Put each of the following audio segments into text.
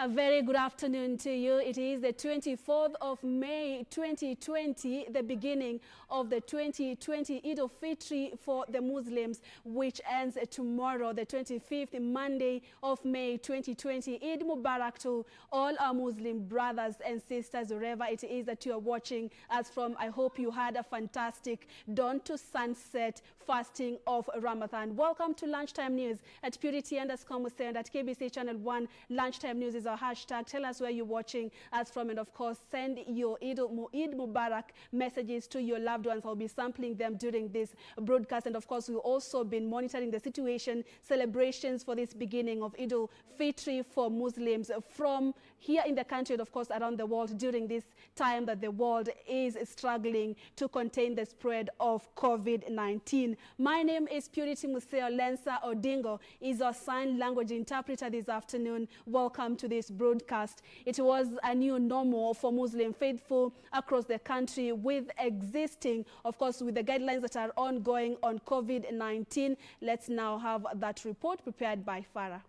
A very good afternoon to you. It is the 24th of May 2020, the beginning of the 2020 Eid al-Fitr for the Muslims, which ends tomorrow, the 25th Monday of May 2020. Eid Mubarak to all our Muslim brothers and sisters, wherever it is that you are watching us from. I hope you had a fantastic dawn to sunset fasting of Ramadan. Welcome to Lunchtime News at Purity_Museo and at KBC Channel 1. Lunchtime News is our hashtag. Tell us where you're watching us from, and of course send your Eid Mubarak messages to your loved ones. I'll be sampling them during this broadcast, and of course we've also been monitoring the situation, celebrations for this beginning of Eid al-Fitr for Muslims from here in the country and of course around the world during this time that the world is struggling to contain the spread of COVID-19. My name is Purity Museo. Lensa Odingo is our sign language interpreter this afternoon. Welcome to this broadcast. It was a new normal for Muslim faithful across the country with existing, of course, with the guidelines that are ongoing on COVID-19. Let's now have that report prepared by Farah.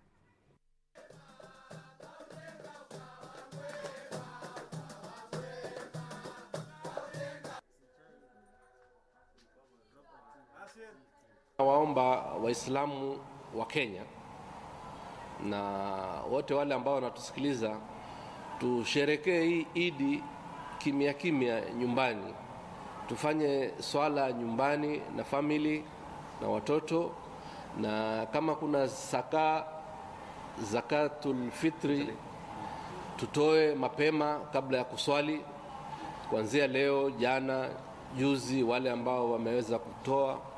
Waomba Waislamu wa Kenya na wote wale ambao wanatusikiliza tusherekee hii Idi kimya kimya nyumbani. Tufanye swala nyumbani na family na watoto, na kama kuna zakatul fitri tutoe mapema kabla ya kuswali, kuanzia leo, jana, juzi, wale ambao wameweza kutoa,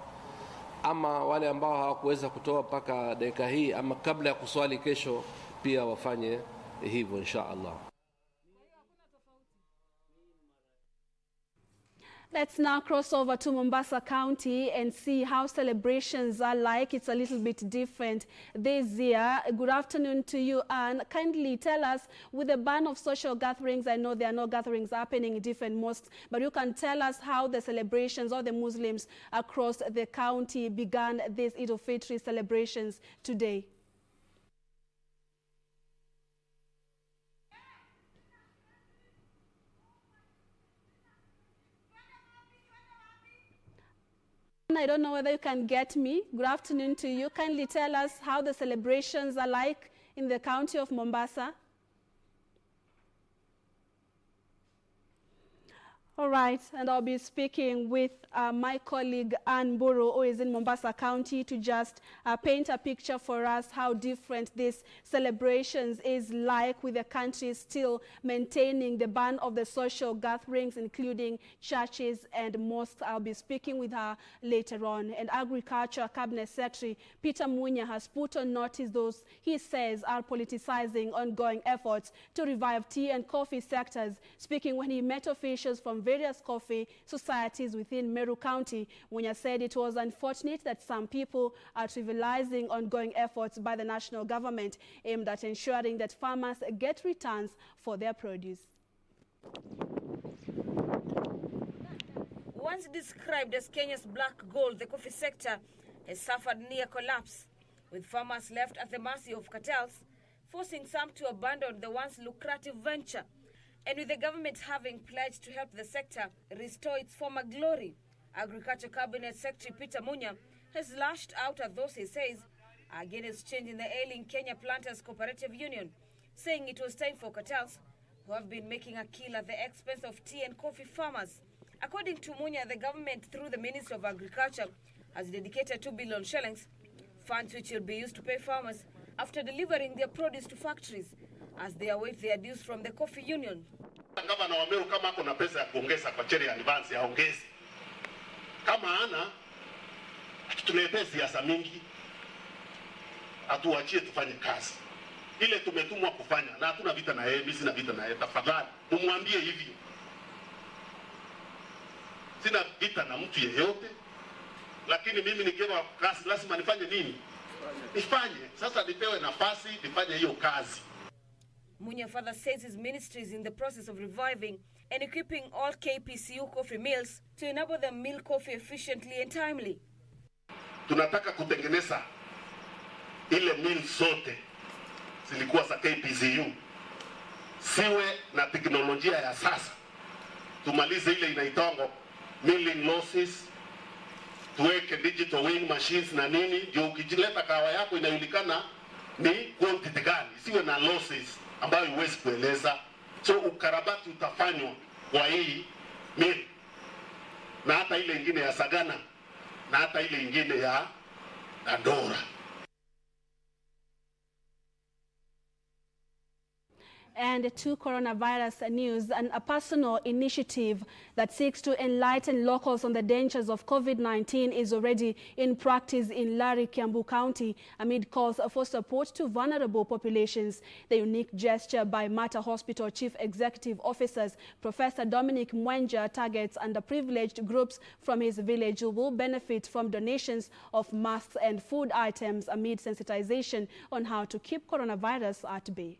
ama wale ambao hawakuweza kutoa mpaka dakika hii ama kabla ya kuswali kesho pia wafanye hivyo insha Allah. Let's now cross over to Mombasa County and see how celebrations are like. It's a little bit different this year. Good afternoon to you, and kindly tell us, with the ban of social gatherings, I know there are no gatherings happening in different mosques, but you can tell us how the celebrations of the Muslims across the county began these Eid al-Fitr celebrations today. I don't know whether you can get me. Good afternoon to you. Kindly tell us how the celebrations are like in the county of Mombasa. All right, and I'll be speaking with my colleague Ann Buru, who is in Mombasa County, to just paint a picture for us how different this celebrations is like, with the country still maintaining the ban of the social gatherings, including churches and mosques. I'll be speaking with her later on. And Agriculture Cabinet Secretary Peter Munya has put on notice those he says are politicizing ongoing efforts to revive tea and coffee sectors. Speaking when he met officials from various coffee societies within Meru County, Munya said it was unfortunate that some people are trivializing ongoing efforts by the national government aimed at ensuring that farmers get returns for their produce. Once described as Kenya's black gold, the coffee sector has suffered near collapse, with farmers left at the mercy of cartels, forcing some to abandon the once lucrative venture. And with the government having pledged to help the sector restore its former glory, Agriculture Cabinet Secretary Peter Munya has lashed out at those he says are against changing the ailing Kenya Planters Cooperative Union, saying it was time for cartels, who have been making a kill at the expense of tea and coffee farmers. According to Munya, the government, through the Ministry of Agriculture, has dedicated 2 billion shillings, funds which will be used to pay farmers after delivering their produce to factories, as they await their dues from the coffee union. Gavana wa Meru kama kuna pesa ya kuongeza kwa cherry advance aongeze. Kama ana tutuletee siasa mingi, atuachie tufanye kazi ile tumetumwa kufanya, na hatuna vita na yeye, mimi sina vita na yeye. Tafadhali umwambie hivyo, sina vita na mtu yeyote, lakini mimi nikiwa kazi lazima nifanye nini? Nifanye. Sasa nipewe nafasi nifanye hiyo kazi. Munya further says his ministry is in the process of reviving and equipping all KPCU coffee mills to enable them mill coffee efficiently and timely. Tunataka kutengeneza ile mill zote zilikuwa za KPCU siwe na teknolojia ya sasa. Tumalize ile inaitwa milling losses, tuweke digital weighing machines na nini, ndio ukijileta kahawa yako inajulikana ni quantity gani, siwe na losses ambayo huwezi kueleza. So ukarabati utafanywa kwa hii mill na hata ile ingine ya Sagana na hata ile ingine ya Dandora. And to coronavirus news, and a personal initiative that seeks to enlighten locals on the dangers of COVID-19 is already in practice in Lari, Kiambu County, amid calls for support to vulnerable populations. The unique gesture by Mater Hospital Chief Executive Officers Professor Dominic Mwenja targets underprivileged groups from his village who will benefit from donations of masks and food items amid sensitization on how to keep coronavirus at bay.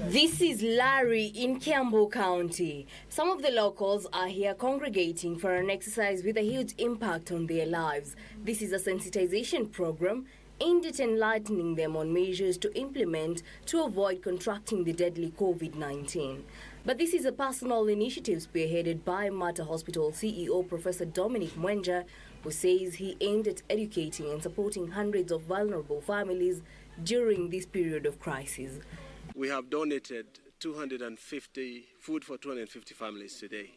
This is Larry in Kiambu County. Some of the locals are here congregating for an exercise with a huge impact on their lives. This is a sensitization program aimed at enlightening them on measures to implement to avoid contracting the deadly COVID-19. But this is a personal initiative spearheaded by Mater Hospital CEO Professor Dominic Mwenja, who says he aimed at educating and supporting hundreds of vulnerable families during this period of crisis. We have donated 250 food for 250 families today.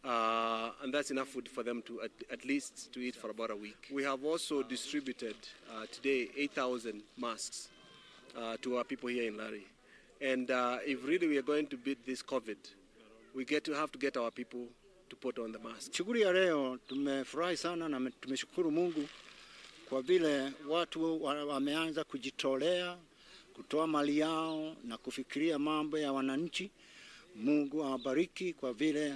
And that's enough food for them to at least to eat for about a week. We have also distributed today 8,000 masks to our people here in Lari. And if really we are going to beat this COVID, we have to get our people to put on the mask. Shughuli ya leo tumefurahi sana na tumeshukuru Mungu kwa vile watu wameanza kujitolea, kutoa mali yao na kufikiria mambo ya wananchi. Mungu awabariki kwa vile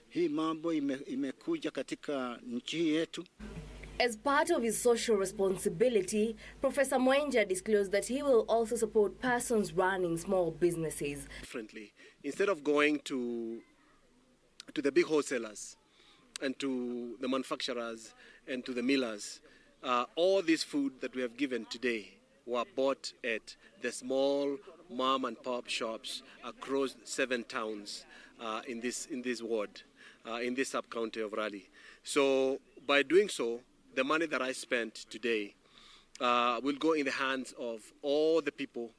hii mambo imekuja katika nchi yetu. As part of his social responsibility, Professor Mwenja disclosed that he will also support persons running small businesses. Differently, instead of going to the big wholesalers and to the manufacturers and to the millers, all this food that we have given today were bought at the small mom and pop shops across 7 towns in this ward, in this sub-county of Raleigh. So by doing so, the money that I spent today will go in the hands of all the people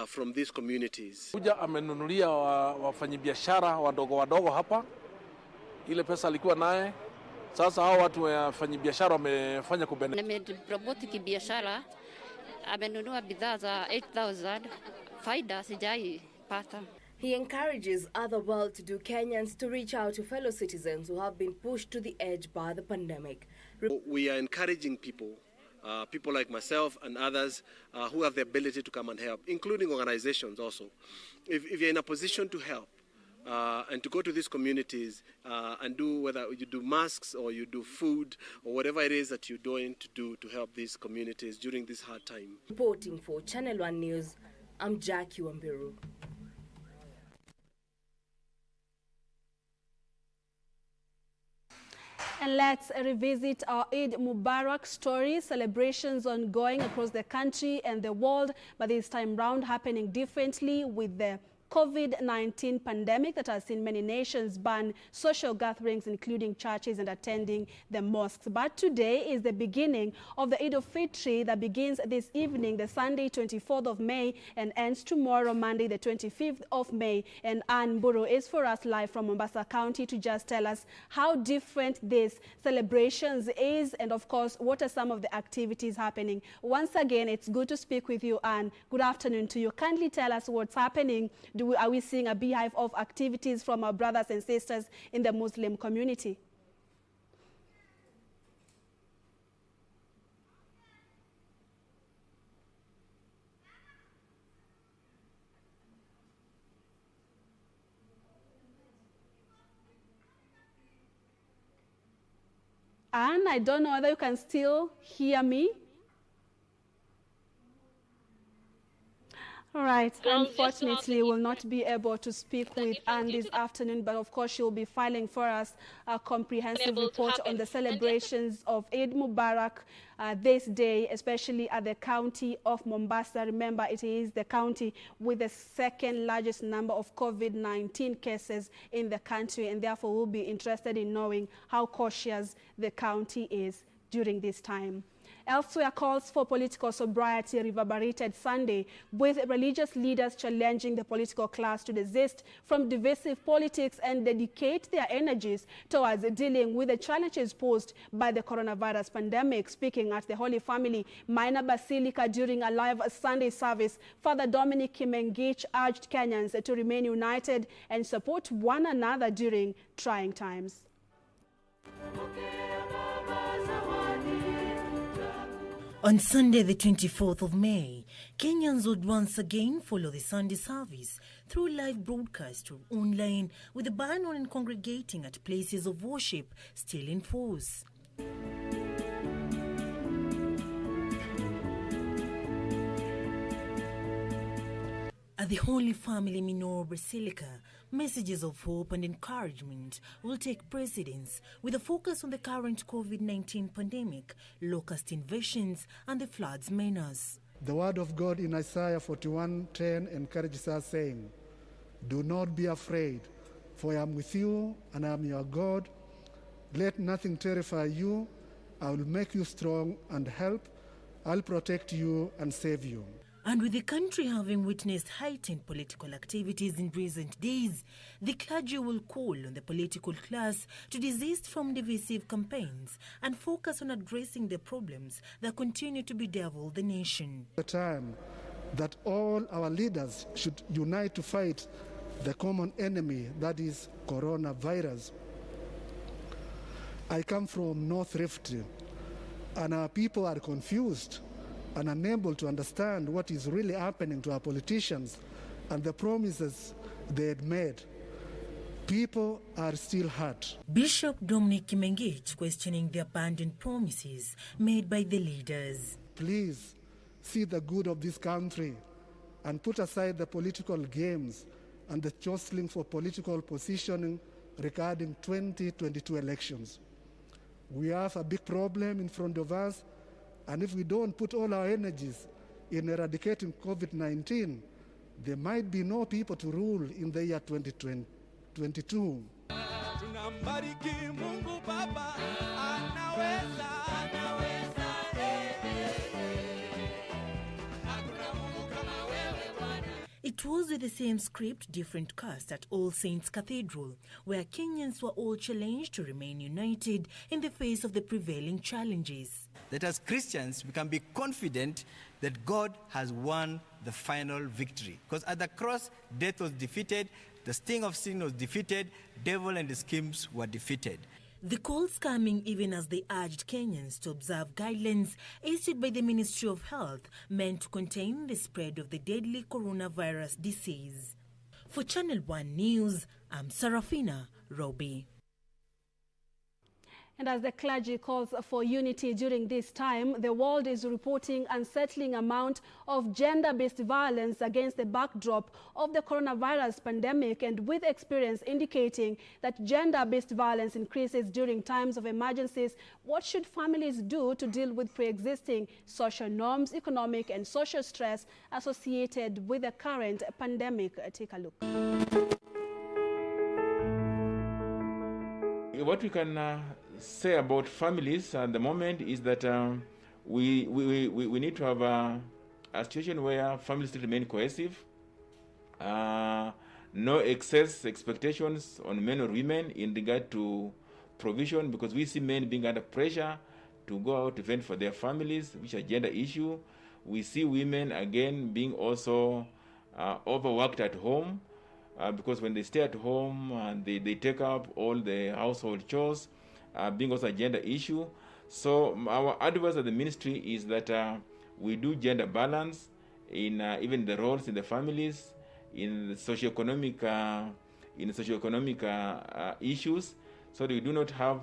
from these communities. Kuja amenunulia wafanyabiashara wadogo hapa. Ile pesa alikuwa naye. Sasa hao watu wafanyabiashara wamefanya kubenefit. Nimepromote kibiashara. Amenunua bidhaa za 8,000. Faida sijai pata. He encourages other well-to-do Kenyans to reach out to fellow citizens who have been pushed to the edge by the pandemic. We are encouraging people, people like myself and others who have the ability to come and help, including organizations also. If you're in a position to help and to go to these communities and do, whether you do masks or you do food or whatever it is that you're doing to do to help these communities during this hard time. Reporting for Channel 1 News, I'm Jackie Wambiru. And let's revisit our Eid Mubarak story. Celebrations ongoing across the country and the world, but this time round happening differently with the COVID-19 pandemic that has seen many nations ban social gatherings, including churches and attending the mosques. But today is the beginning of the Eid al-Fitr that begins this evening, the Sunday 24th of May, and ends tomorrow, Monday the 25th of May. And Ann Buru is for us live from Mombasa County to just tell us how different this celebrations is, and of course, what are some of the activities happening. Once again, it's good to speak with you, Ann. Good afternoon to you. Kindly tell us what's happening. Are we seeing a beehive of activities from our brothers and sisters in the Muslim community? Anne, I don't know whether you can still hear me. All right. Unfortunately, we'll not be able to speak with Anne this afternoon, but of course she'll be filing for us a comprehensive report on the celebrations of Eid Mubarak this day, especially at the county of Mombasa. Remember, it is the county with the second largest number of COVID-19 cases in the country, and therefore we'll be interested in knowing how cautious the county is during this time. Elsewhere, calls for political sobriety reverberated Sunday, with religious leaders challenging the political class to desist from divisive politics and dedicate their energies towards dealing with the challenges posed by the coronavirus pandemic. Speaking at the Holy Family Minor Basilica during a live Sunday service, Father Dominic Kimengich urged Kenyans to remain united and support one another during trying times. On Sunday, the 24th of May, Kenyans would once again follow the Sunday service through live broadcast or online, with the ban on congregating at places of worship still in force. At the Holy Family Minor Basilica, messages of hope and encouragement will take precedence, with a focus on the current COVID-19 pandemic, locust invasions, and the flood's menace. The word of God in Isaiah 41:10 encourages us, saying, "Do not be afraid, for I am with you and I am your God. Let nothing terrify you. I will make you strong and help. I'll protect you and save you." And with the country having witnessed heightened political activities in recent days, the clergy will call on the political class to desist from divisive campaigns and focus on addressing the problems that continue to bedevil the nation. The time that all our leaders should unite to fight the common enemy, that is coronavirus. I come from North Rift, and our people are confused and unable to understand what is really happening to our politicians and the promises they had made. People are still hurt. Bishop Dominic Kimengich questioning the abandoned promises made by the leaders. Please see the good of this country and put aside the political games and the jostling for political positioning regarding 2022 elections. We have a big problem in front of us, and if we don't put all our energies in eradicating COVID-19, there might be no people to rule in the year 2022. It was with the same script, different cast at All Saints Cathedral, where Kenyans were all challenged to remain united in the face of the prevailing challenges. That as Christians, we can be confident that God has won the final victory. Because at the cross, death was defeated, the sting of sin was defeated, devil and his schemes were defeated. The calls coming even as they urged Kenyans to observe guidelines issued by the Ministry of Health meant to contain the spread of the deadly coronavirus disease. For Channel 1 News, I'm Sarafina Roby. And as the clergy calls for unity during this time, the world is reporting unsettling amount of gender-based violence against the backdrop of the coronavirus pandemic, and with experience indicating that gender-based violence increases during times of emergencies. What should families do to deal with pre-existing social norms, economic and social stress associated with the current pandemic? Take a look. What we can say about families at the moment is that we need to have a situation where families remain cohesive, no excess expectations on men or women in regard to provision, because we see men being under pressure to go out to fend for their families, which is a gender issue. We see women again being also overworked at home, because when they stay at home and they take up all the household chores, being also a gender issue. So our advice at the ministry is that we do gender balance in even the roles in the families, in the socioeconomic issues, so that we do not have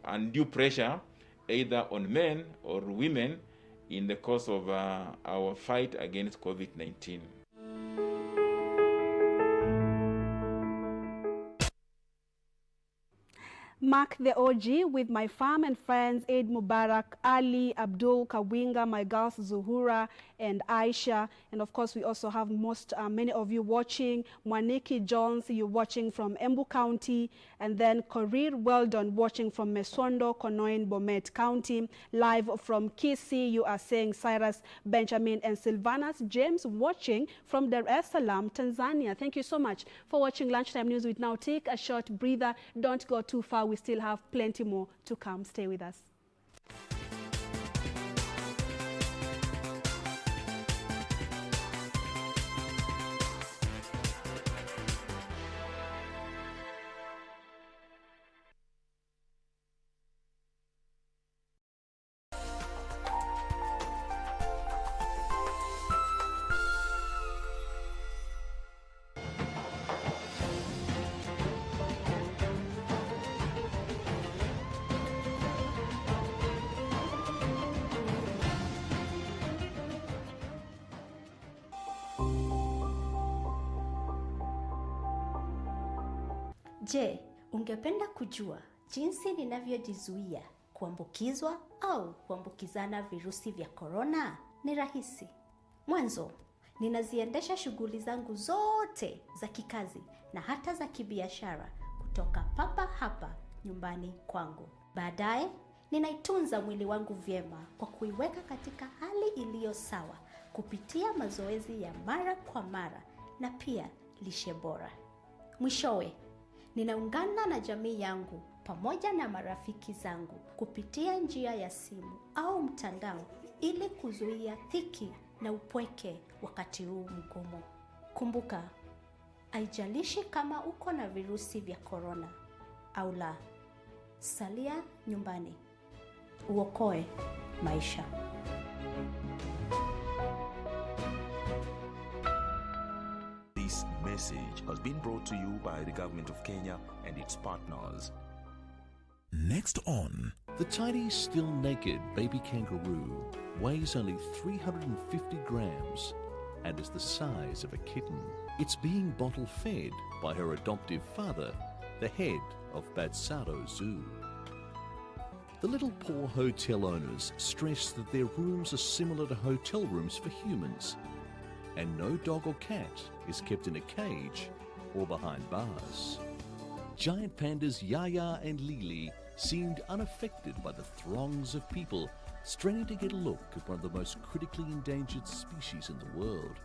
undue pressure either on men or women in the course of our fight against COVID-19. Mark the OG with my fam and friends Eid Mubarak, Ali, Abdul, Kawinga, my girls Zuhura and Aisha. And of course, we also have many of you watching. Mwaniki Jones, you're watching from Embu County. And then Korir Weldon watching from Mesondo, Konoin, Bomet County. Live from Kisii, you are saying Cyrus, Benjamin and Sylvanus James watching from Dar es Salaam, Tanzania. Thank you so much for watching Lunchtime News. We now take a short breather. Don't go too far. We still have plenty more to come. Stay with us. Je, ungependa kujua jinsi ninavyojizuia kuambukizwa au kuambukizana virusi vya korona? Ni rahisi. Mwanzo, ninaziendesha shughuli zangu zote za kikazi na hata za kibiashara kutoka papa hapa nyumbani kwangu. Baadaye, ninaitunza mwili wangu vyema kwa kuiweka katika hali iliyo sawa kupitia mazoezi ya mara kwa mara na pia lishe bora. Mwishowe, ninaungana na jamii yangu pamoja na marafiki zangu kupitia njia ya simu au mtandao ili kuzuia dhiki na upweke wakati huu mgumu. Kumbuka, haijalishi kama uko na virusi vya korona au la, salia nyumbani. Uokoe maisha. This message has been brought to you by the Government of Kenya and its partners. Next on, the tiny, still naked baby kangaroo weighs only 350 grams and is the size of a kitten. It's being bottle-fed by her adoptive father, the head of Badsado Zoo. The Little Poor hotel owners stress that their rooms are similar to hotel rooms for humans, and no dog or cat is kept in a cage or behind bars. Giant pandas Yaya and Lili seemed unaffected by the throngs of people straining to get a look at one of the most critically endangered species in the world.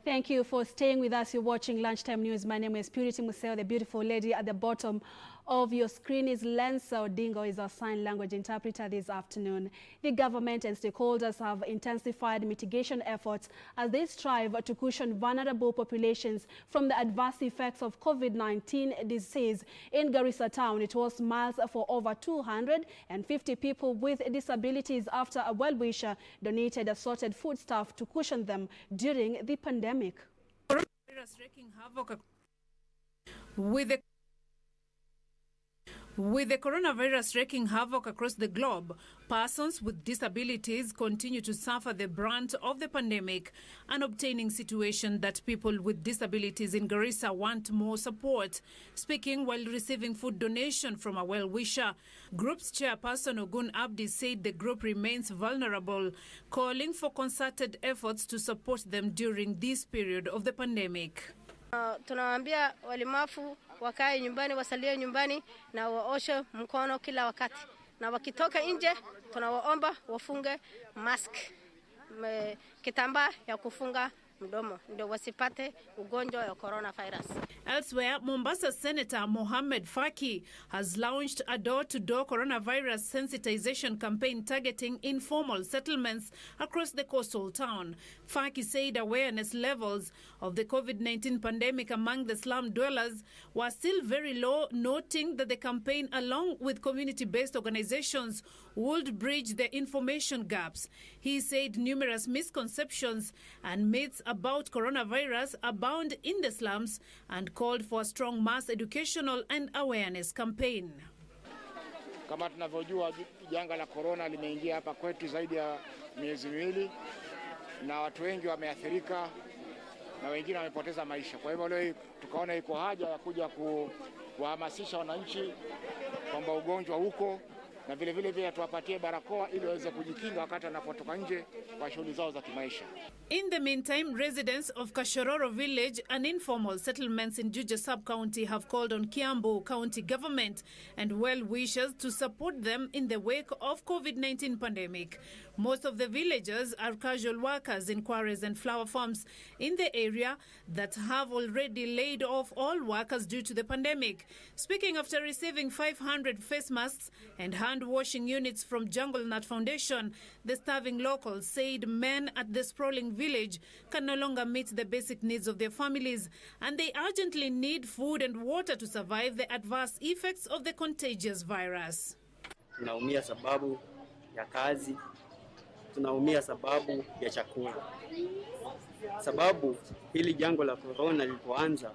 Thank you for staying with us. You're watching Lunchtime News. My name is Purity Museo. The beautiful lady at the bottom of your screen is Lensa Odingo, is our sign language interpreter this afternoon. The government and stakeholders have intensified mitigation efforts as they strive to cushion vulnerable populations from the adverse effects of COVID-19 disease. In Garissa town, it was miles for over 250 people with disabilities after a well-wisher donated assorted foodstuff to cushion them during the pandemic. Coronavirus wreaking havoc With the coronavirus wreaking havoc across the globe, persons with disabilities continue to suffer the brunt of the pandemic, an obtaining situation that people with disabilities in Garissa want more support. Speaking while receiving food donation from a well-wisher, group's chairperson Ogun Abdi said the group remains vulnerable, calling for concerted efforts to support them during this period of the pandemic. Tunawaambia walemavu wakae nyumbani, wasalie nyumbani na waoshe mkono kila wakati. Na wakitoka nje tunawaomba wafunge mask, kitambaa ya kufunga mdomo ndio wasipate ugonjwa wa coronavirus. Elsewhere, Mombasa Senator Mohamed Faki has launched a door-to-door coronavirus sensitization campaign targeting informal settlements across the coastal town. Faki said awareness levels of the COVID-19 pandemic among the slum dwellers were still very low, noting that the campaign, along with community-based organizations, would bridge the information gaps. He said numerous misconceptions and myths about coronavirus abound in the slums and called for a strong mass educational and awareness campaign. Kama tunavyojua, janga la corona limeingia hapa kwetu zaidi ya miezi miwili na watu wengi wameathirika na wengine wamepoteza maisha. Kwa hivyo leo tukaona iko haja ya kuja kuwahamasisha wananchi kwamba ugonjwa huko na vile vile tuwapatie barakoa ili waweze kujikinga wakati wanapotoka nje kwa shughuli zao za kimaisha. In the meantime, residents of Kashororo village and informal settlements in Juja sub-county have called on Kiambu County government and well-wishers to support them in the wake of COVID-19 pandemic. Most of the villagers are casual workers in quarries and flower farms in the area that have already laid off all workers due to the pandemic. Speaking after receiving 500 face masks and hand-washing units from Jungle Nut Foundation, the starving locals said men at the sprawling village can no longer meet the basic needs of their families, and they urgently need food and water to survive the adverse effects of the contagious virus. Tunaumia sababu ya kazi, tunaumia sababu ya chakula. Sababu hili janga la corona lilipoanza,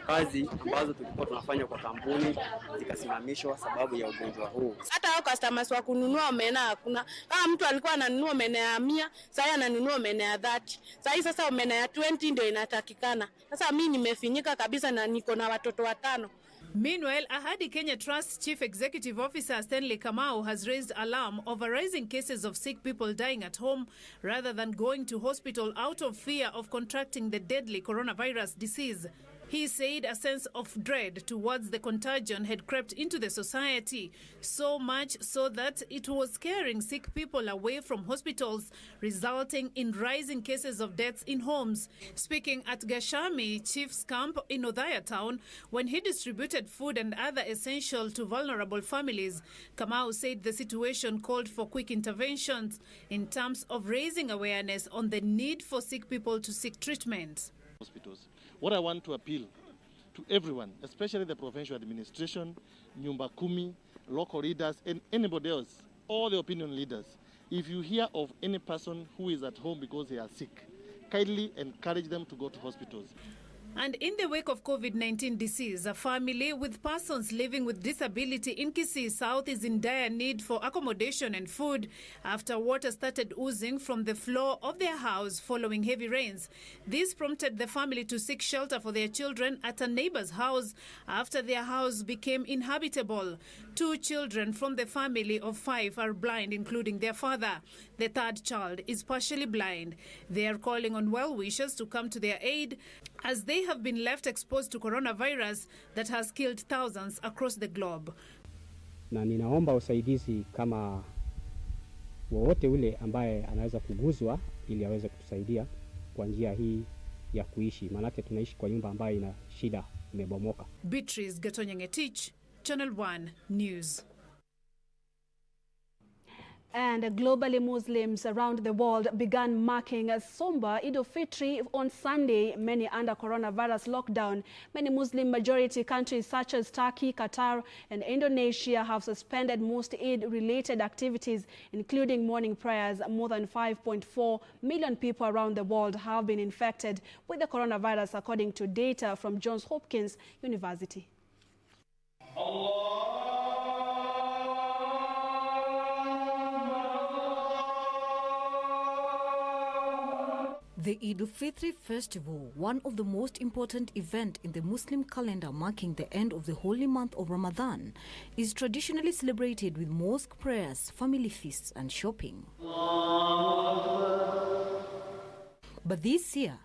kazi ambazo tulikuwa tunafanya kwa kampuni zikasimamishwa sababu ya ugonjwa huu. Hata hao customers wa kununua omena hakuna. Kama mtu alikuwa ananunua omena ya 100, sasa ananunua omena ya 30. Sasa omena ya 20 ndio inatakikana. Sasa mimi nimefinyika kabisa na niko na watoto 5. Meanwhile, Ahadi Kenya Trust Chief Executive Officer Stanley Kamau has raised alarm over rising cases of sick people dying at home rather than going to hospital out of fear of contracting the deadly coronavirus disease. He said a sense of dread towards the contagion had crept into the society, so much so that it was scaring sick people away from hospitals, resulting in rising cases of deaths in homes. Speaking at Gashami Chief's Camp in Othaya Town, when he distributed food and other essentials to vulnerable families, Kamau said the situation called for quick interventions in terms of raising awareness on the need for sick people to seek treatment. Hospitals. What I want to appeal to everyone, especially the provincial administration, Nyumba Kumi, local leaders, and anybody else, all the opinion leaders, if you hear of any person who is at home because they are sick, kindly encourage them to go to hospitals. And in the wake of COVID-19 disease, a family with persons living with disability in Kisii South is in dire need for accommodation and food after water started oozing from the floor of their house following heavy rains. This prompted the family to seek shelter for their children at a neighbor's house after their house became inhabitable. 2 children from the family of 5 are blind, including their father. The 3rd child is partially blind. They are calling on well-wishers to come to their aid as they have been left exposed to coronavirus that has killed thousands across the globe. Na ninaomba usaidizi kama wowote ule ambaye anaweza kuguzwa ili aweze kutusaidia kwa njia hii ya kuishi. Maana tunaishi kwa nyumba ambayo ina shida, imebomoka. Beatrice Gatonyangetich, Channel 1 News. And globally, Muslims around the world began marking a somber Eid al-Fitr on Sunday, many under coronavirus lockdown. Many Muslim-majority countries such as Turkey, Qatar and Indonesia have suspended most Eid-related activities, including morning prayers. More than 5.4 million people around the world have been infected with the coronavirus, according to data from Johns Hopkins University. The Eid al-Fitr festival, one of the most important events in the Muslim calendar marking the end of the holy month of Ramadan, is traditionally celebrated with mosque prayers, family feasts and shopping. But this year,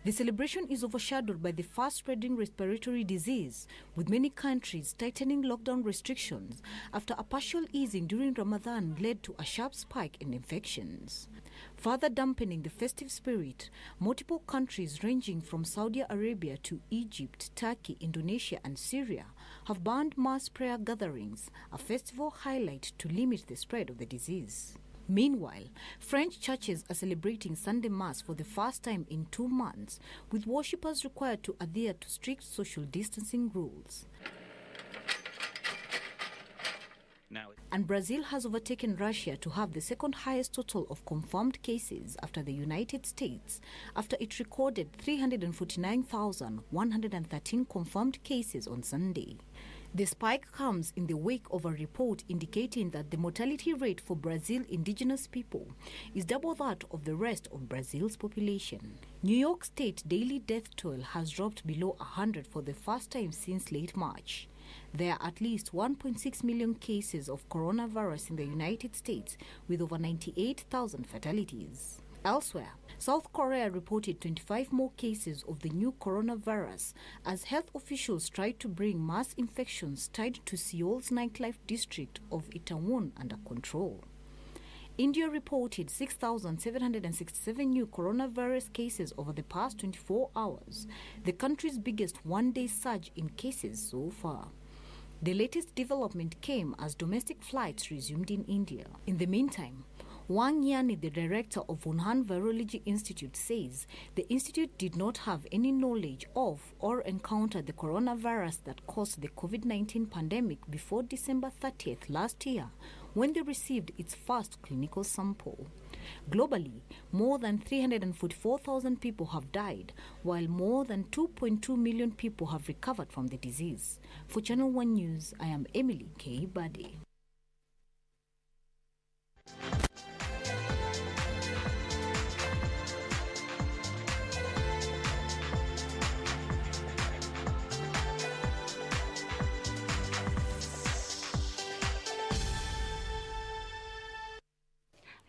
the celebration is overshadowed by the fast-spreading respiratory disease, with many countries tightening lockdown restrictions after a partial easing during Ramadan led to a sharp spike in infections. further dampening the festive spirit. Multiple countries ranging from Saudi Arabia to Egypt, Turkey, Indonesia and Syria have banned mass prayer gatherings, a festival highlight to limit the spread of the disease. Meanwhile, French churches are celebrating Sunday Mass for the first time in 2 months, with worshippers required to adhere to strict social distancing rules. And Brazil has overtaken Russia to have the second highest total of confirmed cases after the United States, after it recorded 349,113 confirmed cases on Sunday. The spike comes in the wake of a report indicating that the mortality rate for Brazil indigenous people is double that of the rest of Brazil's population. New York State daily death toll has dropped below 100 for the first time since late March. There are at least 1.6 million cases of coronavirus in the United States, with over 98,000 fatalities. Elsewhere, South Korea reported 25 more cases of the new coronavirus as health officials tried to bring mass infections tied to Seoul's nightlife district of Itaewon under control. India reported 6,767 new coronavirus cases over the past 24 hours, the country's biggest one-day surge in cases so far. The latest development came as domestic flights resumed in India. In the meantime, Wang Yani, the director of Wuhan Virology Institute, says the institute did not have any knowledge of or encountered the coronavirus that caused the COVID-19 pandemic before December 30th last year, when they received its first clinical sample. Globally, more than 344,000 people have died, while more than 2.2 million people have recovered from the disease. For Channel 1 News, I am Emily K. Bade.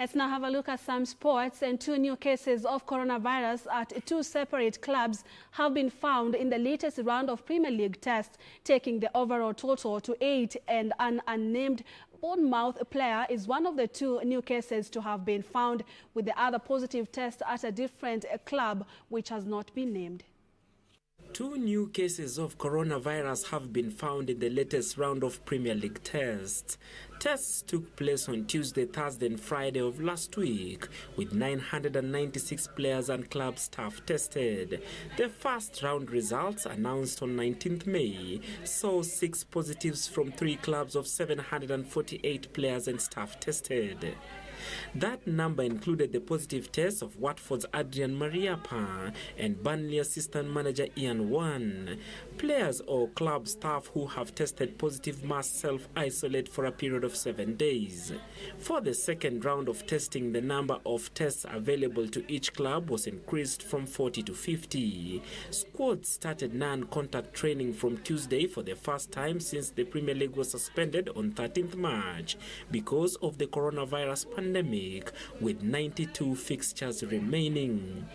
Let's now have a look at some sports. And 2 new cases of coronavirus at 2 separate clubs have been found in the latest round of Premier League tests, taking the overall total to 8. And an unnamed Bournemouth player is one of the 2 new cases to have been found, with the other positive test at a different club which has not been named. 2 new cases of coronavirus have been found in the latest round of Premier League tests. Tests took place on Tuesday, Thursday and Friday of last week, with 996 players and club staff tested. The first round results, announced on 19th May, saw 6 positives from 3 clubs of 748 players and staff tested. That number included the positive tests of Watford's Adrian Mariappa and Burnley assistant manager Ian Wan. Players or club staff who have tested positive must self-isolate for a period of 7 days. For the second round of testing, the number of tests available to each club was increased from 40 to 50. Squads started non-contact training from Tuesday for the first time since the Premier League was suspended on 13th March because of the coronavirus pandemic, with 92 fixtures remaining.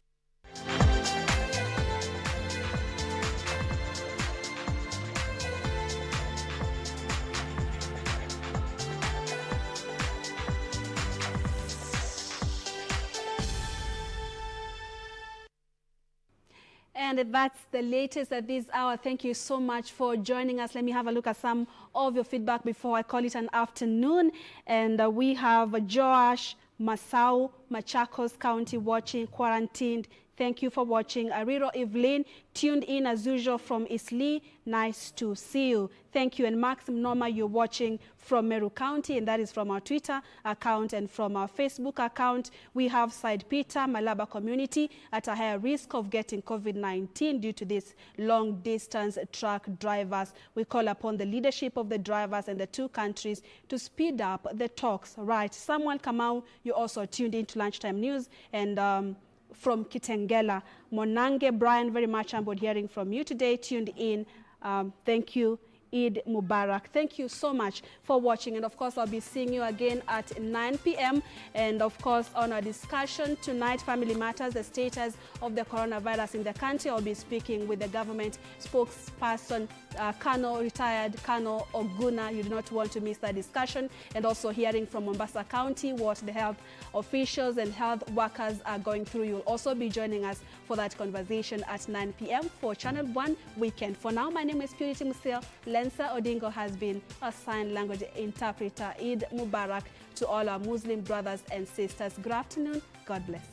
And that's the latest at this hour. Thank you so much for joining us. Let me have a look at some of your feedback before I call it an afternoon. And we have Joash, Masau, Machakos County watching, quarantined. Thank you for watching. Ariro Evelyn, tuned in as usual from Isli. Nice to see you. Thank you. And Maxim Noma, you're watching from Meru County, and that is from our Twitter account and from our Facebook account. We have Side Peter, Malaba community, at a higher risk of getting COVID-19 due to this long-distance truck drivers. We call upon the leadership of the drivers and the 2 countries to speed up the talks. Right. Samuel Kamau, you also tuned in to Lunchtime News. And from Kitengela, Monange Brian, very much humbled hearing from you today, tuned in. Thank you. Eid Mubarak. Thank you so much for watching. And of course, I'll be seeing you again at 9 p.m. And of course, on our discussion tonight, Family Matters, the status of the coronavirus in the country, I'll be speaking with the government spokesperson, retired Colonel Oguna. You do not want to miss that discussion, and also hearing from Mombasa County what the health officials and health workers are going through. You'll also be joining us for that conversation at 9 p.m. for Channel 1 Weekend. For now, my name is Purity Museo. Lensa Odingo has been a sign language interpreter. Eid Mubarak to all our Muslim brothers and sisters. Good afternoon. God bless.